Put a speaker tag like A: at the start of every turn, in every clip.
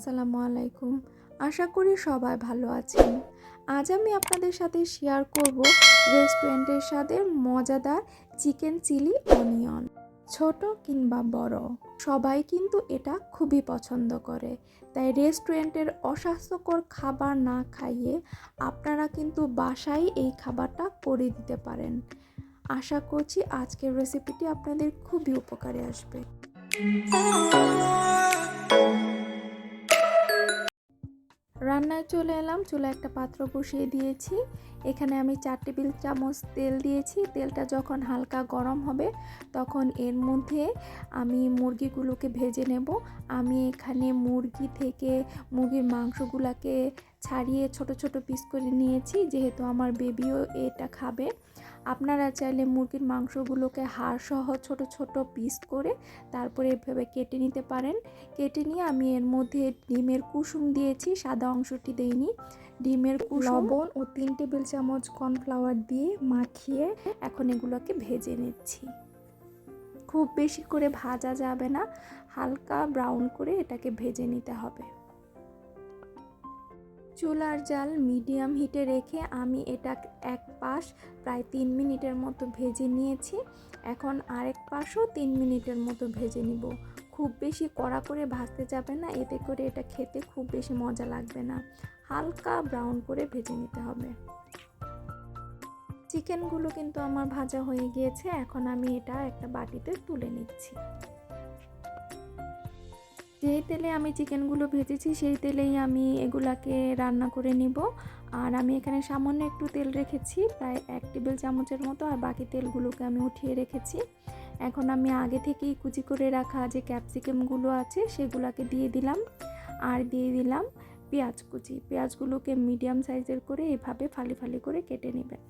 A: আসসালামু আলাইকুম। আশা করি সবাই ভালো আছেন। আজ আমি আপনাদের সাথে শেয়ার করব রেস্টুরেন্টের স্বাদের মজাদার চিকেন চিলি অনিয়ন। ছোট কিংবা বড় সবাই কিন্তু এটা খুবই পছন্দ করে। তাই রেস্টুরেন্টের অস্বাস্থ্যকর খাবার না খাইয়ে আপনারা কিন্তু বাসায় এই খাবারটা করে দিতে পারেন। আশা করছি আজকের রেসিপিটি আপনাদের খুবই উপকারে আসবে। রান্নায় চলে এলাম। চুলায় একটা পাত্র বসিয়ে দিয়েছি। এখানে আমি 4 টেবিল চামচ তেল দিয়েছি। তেলটা যখন হালকা গরম হবে তখন এর মধ্যে আমি মুরগিগুলোকে ভেজে নেব। আমি এখানে মুরগি থেকে মুরগির মাংসগুলোকে ছাড়িয়ে ছোট ছোট পিস করে নিয়েছি, যেহেতু আমার বেবিও এটা খাবে। আপনারা চাইলে মুরগির মাংসগুলোকে হাড়সহ ছোট ছোট পিস করে তারপরে এভাবে কেটে নিতে পারেন। কেটে নিয়ে আমি এর মধ্যে ডিমের কুসুম দিয়েছি, সাদা অংশটি দেইনি। ডিমের কুসুম, লবণ ও 3 টেবিল চামচ কর্নফ্লাওয়ার দিয়ে মাখিয়ে এখন এগুলোকে ভেজে নিচ্ছি। খুব বেশি করে ভাজা যাবে না, হালকা ব্রাউন করে এটাকে ভেজে নিতে হবে। চুলার জাল মিডিয়াম হিটে রেখে আমি এটা এক পাশ প্রায় 3 মিনিটের মতো ভেজে নিয়েছি। এখন আরেক পাশও 3 মিনিটের মতো ভেজে নিব। খুব বেশি কড়া করে ভাজতে যাবে না, এতে করে এটা খেতে খুব বেশি মজা লাগবে না। হালকা ব্রাউন করে ভেজে নিতে হবে। চিকেনগুলো কিন্তু আমার ভাজা হয়ে গিয়েছে। এখন আমি এটা একটা বাটিতে তুলে নিচ্ছি। যেই তেলে আমি চিকেনগুলো ভেজেছি সেই তেলেই আমি এগুলাকে রান্না করে নিব। আর আমি এখানে সামান্য একটু তেল রেখেছি, প্রায় 1 টেবিল চামচের মতো, আর বাকি তেলগুলোকে আমি উঠিয়ে রেখেছি। এখন আমি আগে থেকেই কুচি করে রাখা যে ক্যাপসিকামগুলো আছে সেগুলোকে দিয়ে দিলাম, আর দিয়ে দিলাম পেঁয়াজ কুচি। পেঁয়াজগুলোকে মিডিয়াম সাইজের করে এভাবে ফালি ফালি করে কেটে নেবেন।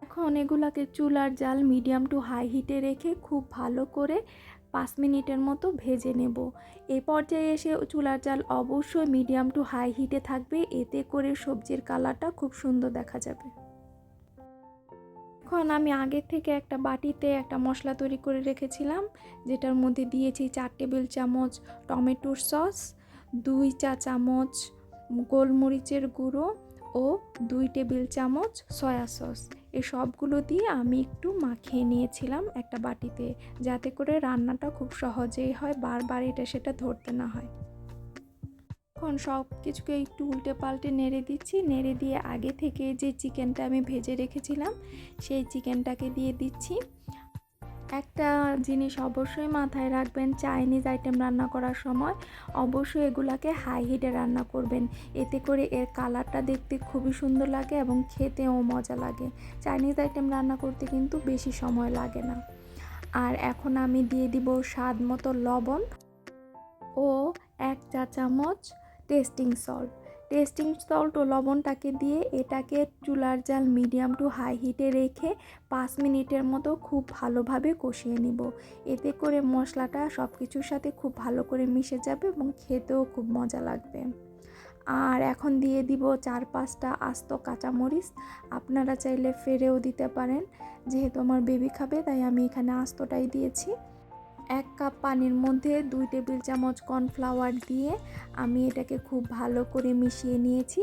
A: এখন এগুলাকে চুলার জাল মিডিয়াম টু হাই হিটে রেখে খুব ভালো করে 5 মিনিটের মতো ভেজে নেব। এই পর্যায়ে এসে চুলার জাল অবশ্যই মিডিয়াম টু হাই হিটে থাকবে, এতে করে সবজির কালারটা খুব সুন্দর দেখা যাবে। এখন আমি আগে থেকে একটা বাটিতে একটা মশলা তৈরি করে রেখেছিলাম, যেটার মধ্যে দিয়েছি 4 টেবিল চামচ টমেটোর সস, 2 চা চামচ গোলমরিচের গুঁড়ো ও 2 টেবিল চামচ সয়া সস। এই সবগুলো দিয়ে আমি একটু মাখিয়ে নিয়েছিলাম একটা বাটিতে, যাতে করে রান্নাটা খুব সহজেই হয়, বারবার এটা সেটা ধরতে না হয়। এখন সব কিছুকে একটু উল্টে পাল্টে নেড়ে দিচ্ছি। নেড়ে দিয়ে আগে থেকে যে চিকেনটা আমি ভেজে রেখেছিলাম সেই চিকেনটাকে দিয়ে দিচ্ছি। একটা জিনিস অবশ্যই মাথায় রাখবেন, চাইনিজ আইটেম রান্না করার সময় অবশ্যই এগুলাকে হাই হিটে রান্না করবেন, এতে করে এর কালারটা দেখতে খুবই সুন্দর লাগে এবং খেতেও মজা লাগে। চাইনিজ আইটেম রান্না করতে কিন্তু বেশি সময় লাগে না। আর এখন আমি দিয়ে দিব স্বাদ মতো লবণ ও 1 চা চামচ টেস্টিং সল্ট ও লবণটাকে দিয়ে এটাকে চুলার জাল মিডিয়াম টু হাই হিটে রেখে 5 মিনিটের মতো খুব ভালোভাবে কষিয়ে নিব। এতে করে মশলাটা সব কিছুর সাথে খুব ভালো করে মিশে যাবে এবং খেতেও খুব মজা লাগবে। আর এখন দিয়ে দিব 4-5টা আস্ত কাঁচামরিচ। আপনারা চাইলে ফেরেও দিতে পারেন, যেহেতু আমার বেবি খাবে তাই আমি এখানে আস্তটাই দিয়েছি। 1 কাপ পানির মধ্যে 2 টেবিল চামচ কর্নফ্লাওয়ার দিয়ে আমি এটাকে খুব ভালো করে মিশিয়ে নিয়েছি।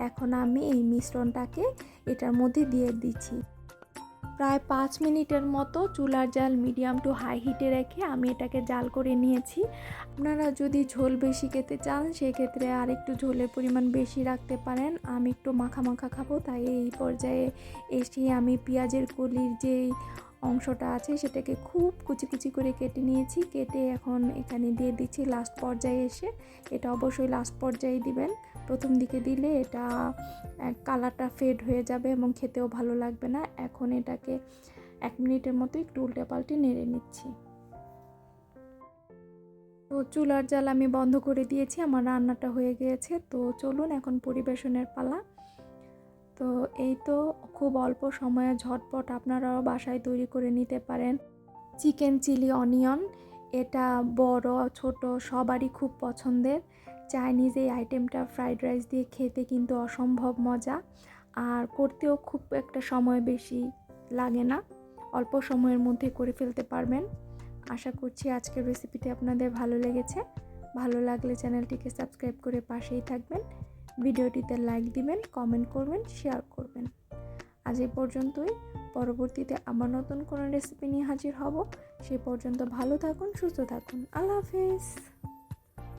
A: এখন আমি এই মিশ্রণটাকে এটার মধ্যে দিয়ে দিচ্ছি। প্রায় 5 মিনিটের মতো চুলার জাল মিডিয়াম টু হাই হিটে রেখে আমি এটাকে জাল করে নিয়েছি। আপনারা যদি ঝোল বেশি খেতে চান সেক্ষেত্রে আর একটু ঝোলের পরিমাণ বেশি রাখতে পারেন। আমি একটু মাখা মাখা খাবো, তাই এই পর্যায়ে এসে আমি পেঁয়াজের কলির যেই অংশটা আছে সেটাকে খুব কুচি কুচি করে কেটে নিয়েছি। কেটে এখন এখানে দিয়ে দিচ্ছি লাস্ট পর্যায়ে এসে। এটা অবশ্যই লাস্ট পর্যায়ে দিবেন, প্রথম দিকে দিলে এটা কালারটা ফেড হয়ে যাবে এবং খেতেও ভালো লাগবে না। এখন এটাকে 1 মিনিটের মতো একটু উল্টে পাল্টে নেড়ে নিচ্ছি। তো চুলার জাল আমি বন্ধ করে দিয়েছি, আমার রান্নাটা হয়ে গিয়েছে। তো চলুন এখন পরিবেশনের পালা। তো এই তো খুব অল্প সময়ে ঝটপট আপনারাও বাসায় তৈরি করে নিতে পারেন চিকেন চিলি অনিয়ন। এটা বড় ছোট সবারই খুব পছন্দের। চাইনিজ এই আইটেমটা ফ্রাইড রাইস দিয়ে খেতে কিন্তু অসম্ভব মজা, আর করতেও খুব একটা সময় বেশি লাগে না, অল্প সময়ের মধ্যে করে ফেলতে পারবেন। আশা করছি আজকের রেসিপিটি আপনাদের ভালো লেগেছে। ভালো লাগলে চ্যানেলটিকে সাবস্ক্রাইব করে পাশেই থাকবেন, ভিডিওটিতে লাইক দিবেন, কমেন্ট করবেন, শেয়ার করবেন। আজ এই পর্যন্তই। পরবর্তীতে আবার নতুন কোনো রেসিপি নিয়ে হাজির হব। সেই পর্যন্ত ভালো থাকুন, সুস্থ থাকুন। আল্লাহ হাফেজ।